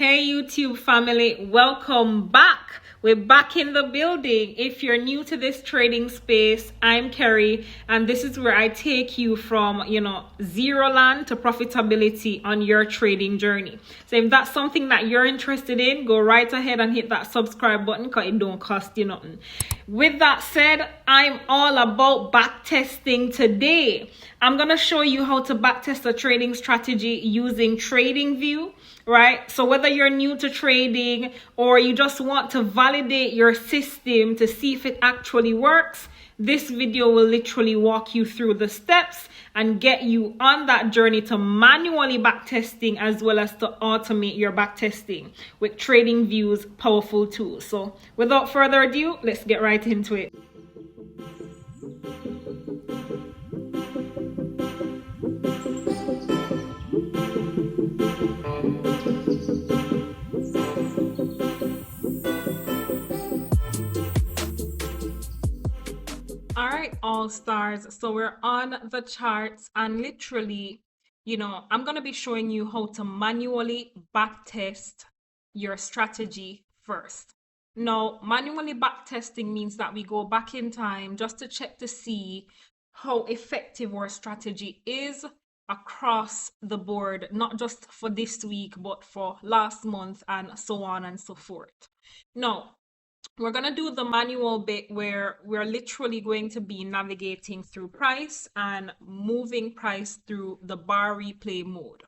Hey YouTube family, welcome back. We're back in the building. If you're new to this trading space, I'm Kerry, and this is where I take you from, zero land to profitability on your trading journey. So if that's something that you're interested in, go right ahead and hit that subscribe button because it don't cost you nothing. With that said, I'm all about backtesting today. I'm going to show you how to backtest a trading strategy using TradingView, right? So whether you're new to trading or you just want to validate your system to see if it actually works, this video will literally walk you through the steps and get you on that journey to manually backtesting as well as to automate your backtesting with TradingView's powerful tools. So without further ado, let's get right into it. All right, all stars. So we're on the charts and literally, I'm going to be showing you how to manually backtest your strategy first. Now, manually backtesting means that we go back in time just to check to see how effective our strategy is across the board, not just for this week, but for last month and so on and so forth. Now, we're going to do the manual bit where we're literally going to be navigating through price and moving price through the bar replay mode.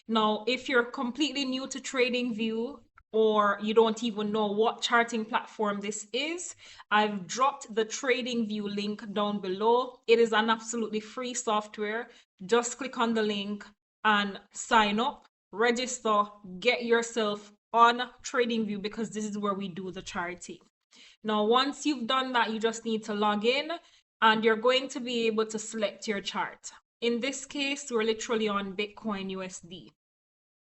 Now, if you're completely new to TradingView or you don't even know what charting platform this is, I've dropped the TradingView link down below. It is an absolutely free software. Just click on the link and sign up, register, get yourself on TradingView because this is where we do the charting. Now, once you've done that, you just need to log in and you're going to be able to select your chart. In this case, we're literally on Bitcoin USD.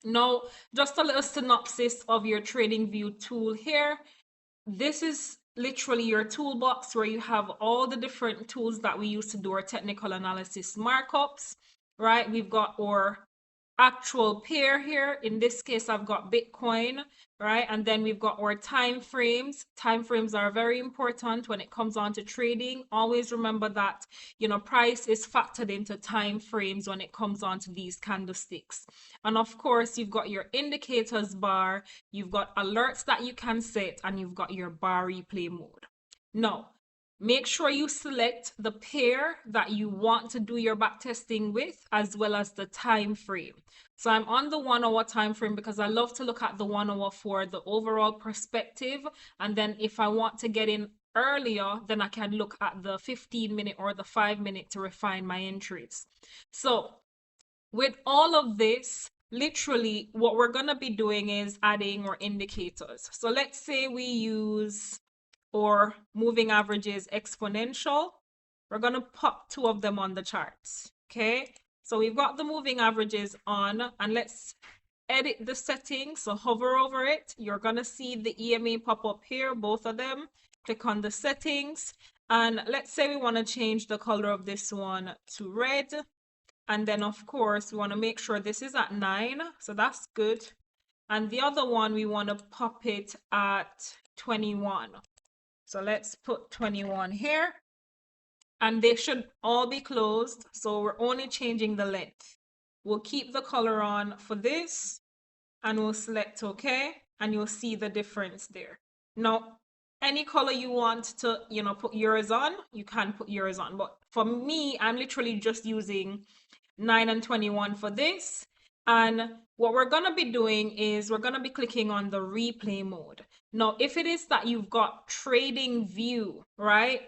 Now, just a little synopsis of your TradingView tool here. This is literally your toolbox where you have all the different tools that we use to do our technical analysis markups, right? We've got our actual pair here. In this case, I've got Bitcoin, right? And then we've got our time frames. Time frames are very important when it comes on to trading. Always remember that, price is factored into time frames when it comes on to these candlesticks. And of course, you've got your indicators bar, you've got alerts that you can set, and you've got your bar replay mode. Now, make sure you select the pair that you want to do your backtesting with, as well as the time frame. So I'm on the 1 hour time frame because I love to look at the 1 hour for the overall perspective. And then if I want to get in earlier, then I can look at the 15-minute or the 5-minute to refine my entries. So with all of this, literally what we're going to be doing is adding our indicators. So let's say we use or moving averages exponential. We're going to pop 2 of them on the charts. Okay, so we've got the moving averages on, and let's edit the settings. So hover over it. You're going to see the EMA pop up here, both of them. Click on the settings, and let's say we want to change the color of this one to red. And then of course we want to make sure this is at 9, so that's good. And the other one we want to pop it at 21. So let's put 21 here, and they should all be closed. So we're only changing the length. We'll keep the color on for this and we'll select OK, and you'll see the difference there. Now, any color you want to, put yours on, you can put yours on. But for me, I'm literally just using 9 and 21 for this. And what we're going to be doing is we're going to be clicking on the replay mode. Now, if it is that you've got TradingView, right,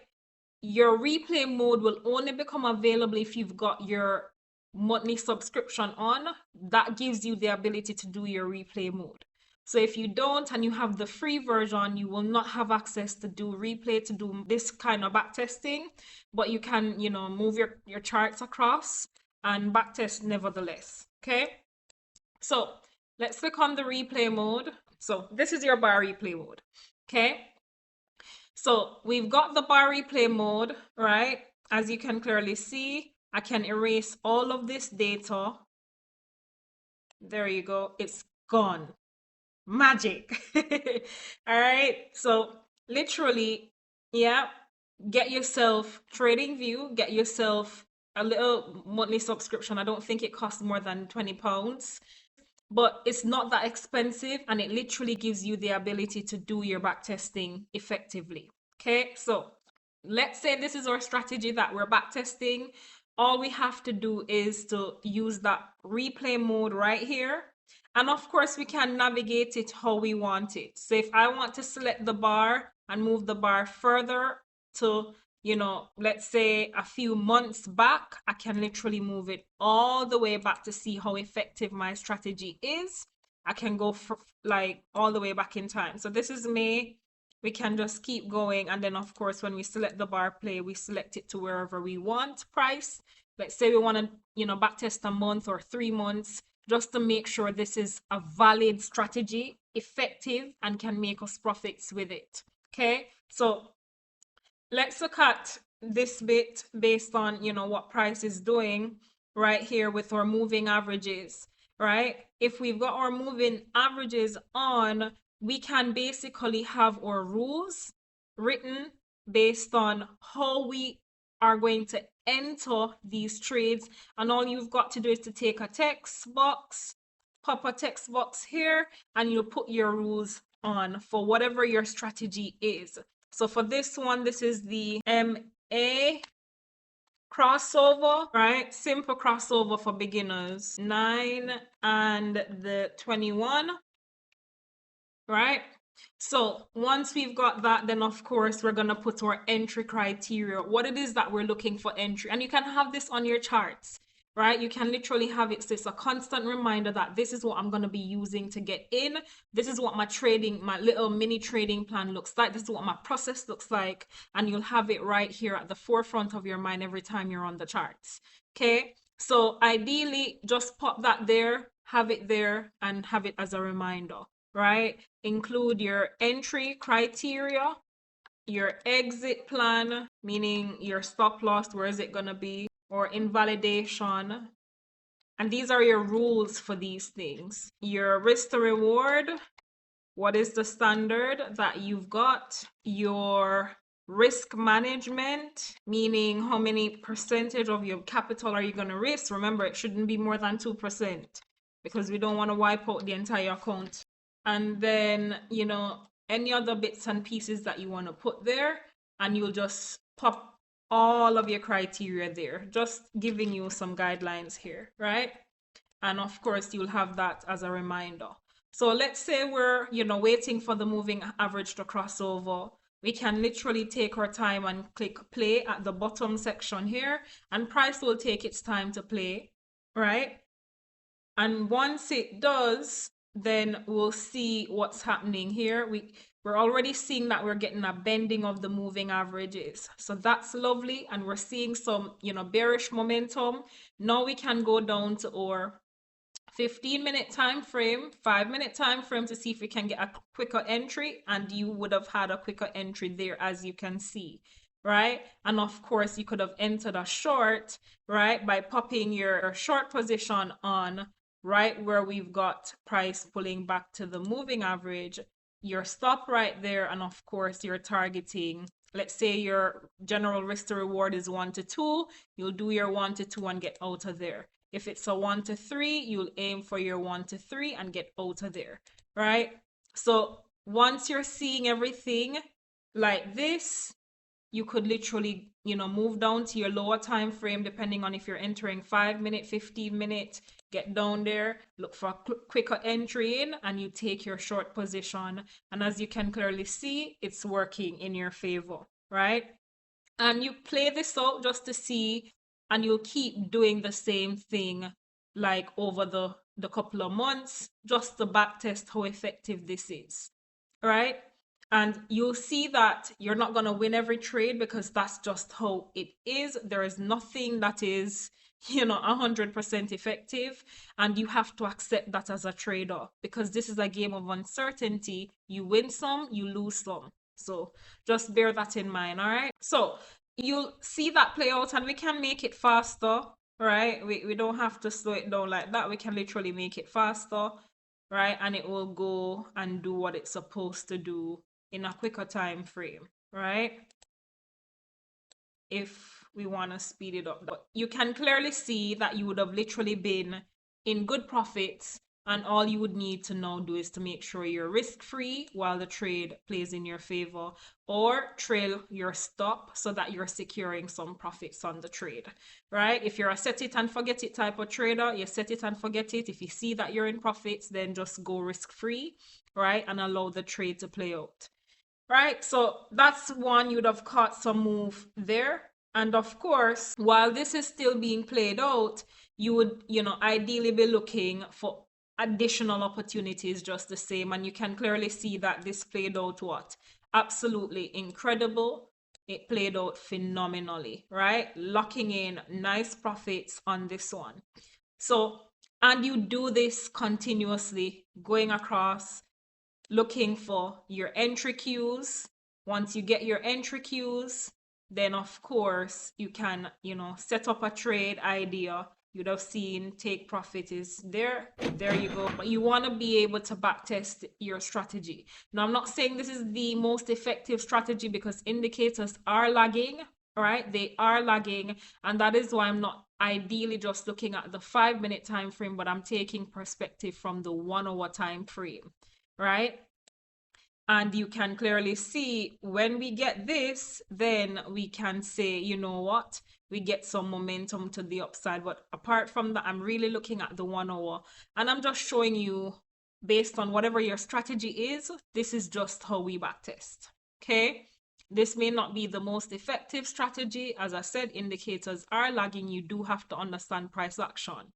your replay mode will only become available if you've got your monthly subscription on. That gives you the ability to do your replay mode. So if you don't and you have the free version, you will not have access to do replay, to do this kind of backtesting, but you can, move your charts across and backtest nevertheless. Okay, so let's click on the replay mode. So this is your bar replay mode. Okay, so we've got the bar replay mode, right? As you can clearly see, I can erase all of this data. There you go, it's gone. Magic. All right. So literally, yeah, get yourself TradingView, get yourself a little monthly subscription. I don't think it costs more than £20, but it's not that expensive and it literally gives you the ability to do your back testing effectively. Okay, so let's say this is our strategy that we're back testing. All we have to do is to use that replay mode right here. And of course, we can navigate it how we want it. So if I want to select the bar and move the bar further to, let's say a few months back, I can literally move it all the way back to see how effective my strategy is. I can go for like all the way back in time. So this is May. We can just keep going. And then of course, when we select the bar play, we select it to wherever we want price. Let's say we want to, backtest a month or 3 months, just to make sure this is a valid strategy, effective, and can make us profits with it. Okay, so let's look at this bit based on, what price is doing right here with our moving averages, right? If we've got our moving averages on, we can basically have our rules written based on how we are going to enter these trades. And all you've got to do is to take a text box, pop a text box here, and you'll put your rules on for whatever your strategy is. So for this one, this is the MA crossover, right? Simple crossover for beginners. 9 and the 21, right? So once we've got that, then of course we're gonna put our entry criteria, what it is that we're looking for entry. And you can have this on your charts, right? You can literally have it, so it's a constant reminder that this is what I'm gonna be using to get in. This is what my little mini trading plan looks like. This is what my process looks like. And you'll have it right here at the forefront of your mind every time you're on the charts. Okay. So ideally just pop that there, have it there, and have it as a reminder, right? Include your entry criteria, your exit plan, meaning your stop loss, where is it going to be, or invalidation. And these are your rules for these things. Your risk to reward, what is the standard that you've got? Your risk management, meaning how many percentage of your capital are you going to risk? Remember, it shouldn't be more than 2% because we don't want to wipe out the entire account. And then, any other bits and pieces that you want to put there, and you'll just pop all of your criteria there, just giving you some guidelines here, right? And of course, you'll have that as a reminder. So let's say we're, waiting for the moving average to cross over. We can literally take our time and click play at the bottom section here, and price will take its time to play, right? And once it does, then we'll see what's happening here. We're already seeing that we're getting a bending of the moving averages. So that's lovely. And we're seeing some, bearish momentum. Now we can go down to our 15-minute time frame, 5-minute time frame to see if we can get a quicker entry. And you would have had a quicker entry there, as you can see, right? And of course, you could have entered a short, right, by popping your short position on right where we've got price pulling back to the moving average, your stop right there, and of course you're targeting, let's say your general risk to reward is 1 to 2, you'll do your 1 to 2 and get out of there. If it's a 1 to 3, you'll aim for your 1 to 3 and get out of there, right? So once you're seeing everything like this, you could literally, move down to your lower time frame, depending on if you're entering 5-minute, 15-minute, get down there, look for a quicker entry in, and you take your short position. And as you can clearly see, it's working in your favor, right? And you play this out just to see, and you'll keep doing the same thing like over the couple of months, just to back test how effective this is, right? And you'll see that you're not going to win every trade because that's just how it is. There is nothing that is, 100% effective. And you have to accept that as a trader, because this is a game of uncertainty. You win some, you lose some. So just bear that in mind, all right? So you'll see that play out, and we can make it faster, right? We don't have to slow it down like that. We can literally make it faster, right? And it will go and do what it's supposed to do in a quicker time frame, right? If we want to speed it up. But you can clearly see that you would have literally been in good profits, and all you would need to now do is to make sure you're risk free while the trade plays in your favor, or trail your stop so that you're securing some profits on the trade, right? If you're a set it and forget it type of trader, you set it and forget it. If you see that you're in profits, then just go risk free, right? And allow the trade to play out. Right, so that's one, you'd have caught some move there. And of course, while this is still being played out, you would, ideally be looking for additional opportunities just the same. And you can clearly see that this played out what? Absolutely incredible. It played out phenomenally, right? Locking in nice profits on this one. So, and you do this continuously, going across, looking for your entry cues. Once you get your entry cues, then of course you can, set up a trade idea. You'd have seen take profit is there. There you go. But you want to be able to backtest your strategy. Now, I'm not saying this is the most effective strategy because indicators are lagging, right? They are lagging. And that is why I'm not ideally just looking at the 5-minute time frame, but I'm taking perspective from the 1 hour time frame, right? And you can clearly see when we get this, then we can say, you know what, we get some momentum to the upside. But apart from that, I'm really looking at the 1 hour, and I'm just showing you based on whatever your strategy is, this is just how we backtest. Okay, this may not be the most effective strategy. As I said, indicators are lagging. You do have to understand price action,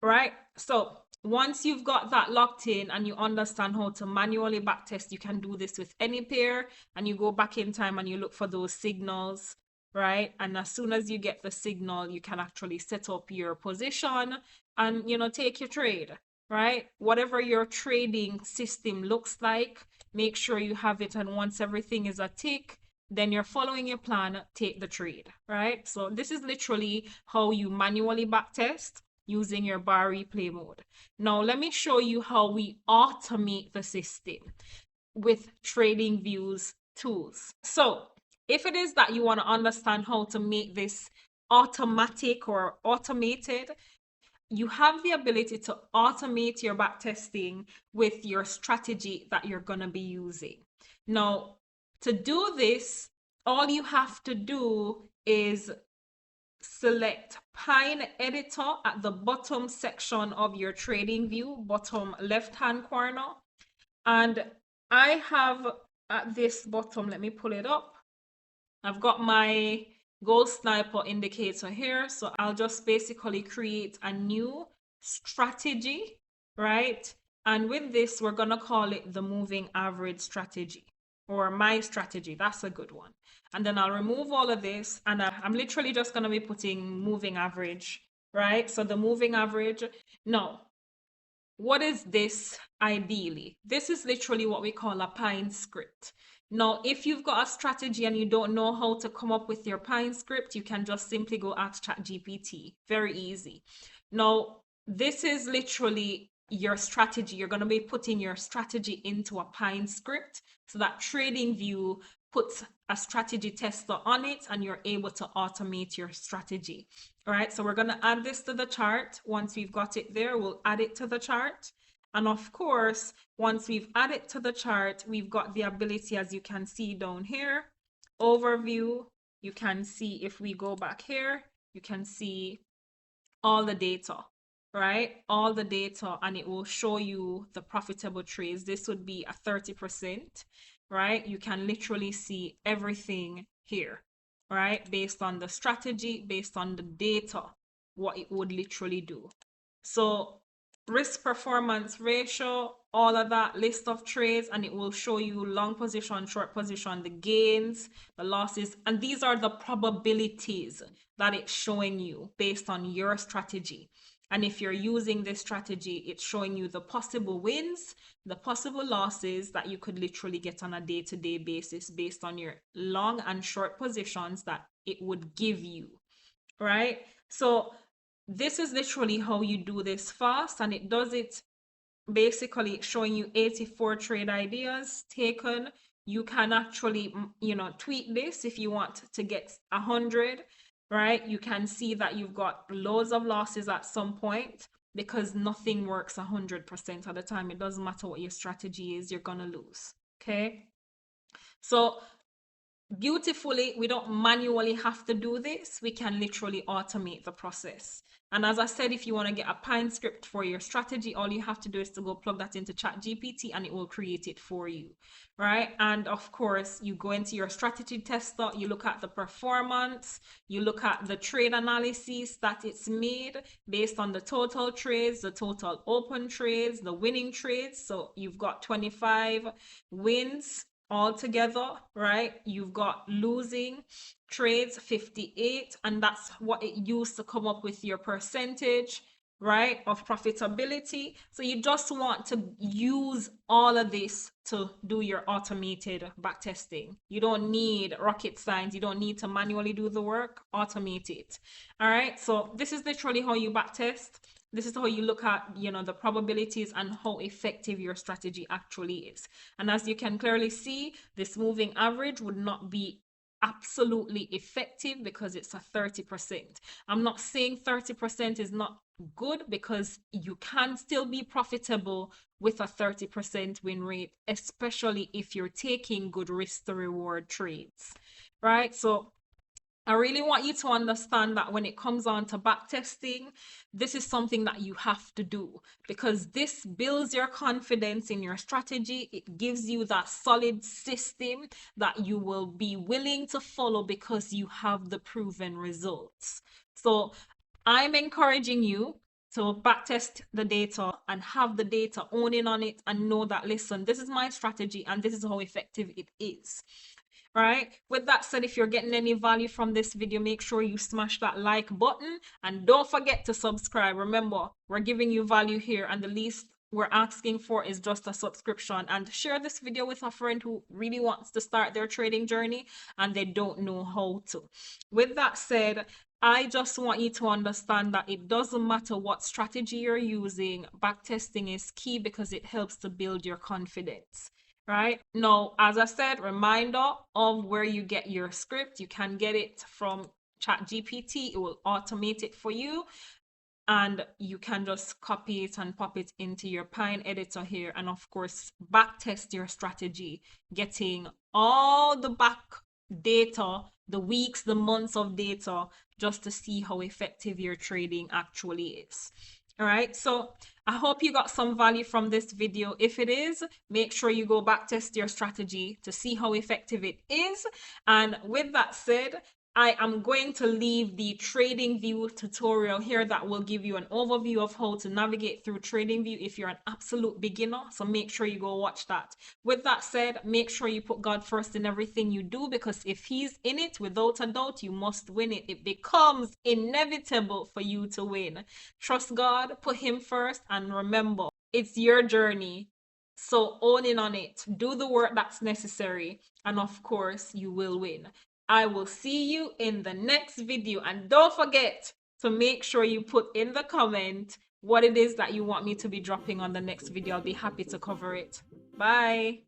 right? So once you've got that locked in and you understand how to manually backtest, you can do this with any pair, and you go back in time and you look for those signals, right? And as soon as you get the signal, you can actually set up your position and, take your trade, right? Whatever your trading system looks like, make sure you have it. And once everything is a tick, then you're following your plan, take the trade, right? So this is literally how you manually backtest using your bar replay mode. Now, let me show you how we automate the system with TradingView's tools. So if it is that you want to understand how to make this automatic or automated, you have the ability to automate your backtesting with your strategy that you're going to be using. Now, to do this, all you have to do is select Pine Editor at the bottom section of your TradingView, bottom left-hand corner. And I have at this bottom, let me pull it up. I've got my gold sniper indicator here. So I'll just basically create a new strategy, right? And with this, we're going to call it the moving average strategy, or my strategy. That's a good one. And then I'll remove all of this, and I'm literally just going to be putting moving average, right? So the moving average. Now, what is this ideally? This is literally what we call a Pine script. Now, if you've got a strategy and you don't know how to come up with your Pine script, you can just simply go ask ChatGPT. Very easy. Now, this is literally your strategy. You're going to be putting your strategy into a Pine script so that TradingView puts a strategy tester on it and you're able to automate your strategy. All right, so we're going to add this to the chart. Once we've got it there, we'll add it to the chart. And of course, once we've added to the chart, we've got the ability, as you can see down here, overview. You can see, if we go back here, you can see all the data, right? All the data, and it will show you the profitable trades. This would be a 30%, right? You can literally see everything here, right? Based on the strategy, based on the data, what it would literally do. So risk performance ratio, all of that, list of trades, and it will show you long position, short position, the gains, the losses, and these are the probabilities that it's showing you based on your strategy. And if you're using this strategy, it's showing you the possible wins, the possible losses that you could literally get on a day-to-day basis based on your long and short positions that it would give you, right? So this is literally how you do this fast, and it does it basically showing you 84 trade ideas taken. You can actually, tweak this if you want to get 100, right? You can see that you've got loads of losses at some point because nothing works 100% of the time. It doesn't matter what your strategy is, you're gonna lose. Okay. So beautifully, we don't manually have to do this. We can literally automate the process. And as I said, if you want to get a Pine script for your strategy, all you have to do is to go plug that into ChatGPT and it will create it for you, right? And of course, you go into your strategy tester, you look at the performance, you look at the trade analysis that it's made based on the total trades, the total open trades, the winning trades. So you've got 25 wins all together, right? You've got losing trades 58, and that's what it used to come up with your percentage, right, of profitability. So you just want to use all of this to do your automated backtesting. You don't need rocket science. You don't need to manually do the work. Automate it. All right. So this is literally how you backtest. This is how you look at, the probabilities and how effective your strategy actually is. And as you can clearly see, this moving average would not be absolutely effective because it's a 30%. I'm not saying 30% is not good, because you can still be profitable with a 30% win rate, especially if you're taking good risk to reward trades, right? So I really want you to understand that when it comes on to backtesting, this is something that you have to do, because this builds your confidence in your strategy. It gives you that solid system that you will be willing to follow because you have the proven results. So I'm encouraging you to backtest the data and have the data, owning on it, and know that, listen, this is my strategy and this is how effective it is. Right. With that said, if you're getting any value from this video, make sure you smash that like button and don't forget to subscribe. Remember, we're giving you value here, and the least we're asking for is just a subscription. And share this video with a friend who really wants to start their trading journey and they don't know how to. With that said, I just want you to understand that it doesn't matter what strategy you're using, backtesting is key because it helps to build your confidence. Right now, as I said, reminder of where you get your script. You can get it from ChatGPT. It will automate it for you, and you can just copy it and pop it into your Pine editor here, and of course backtest your strategy, getting all the back data, the weeks, the months of data, just to see how effective your trading actually is. All right, so I hope you got some value from this video. If it is, make sure you go back test your strategy to see how effective it is. And with that said, I am going to leave the trading view tutorial here that will give you an overview of how to navigate through trading view if you're an absolute beginner. So make sure you go watch that. With that said, make sure you put God first in everything you do, because if he's in it, without a doubt, you must win it. It becomes inevitable for you to win. Trust God, put him first, and remember, it's your journey. So own in on it. Do the work that's necessary. And of course, you will win. I will see you in the next video, and don't forget to make sure you put in the comment what it is that you want me to be dropping on the next video. I'll be happy to cover it. Bye.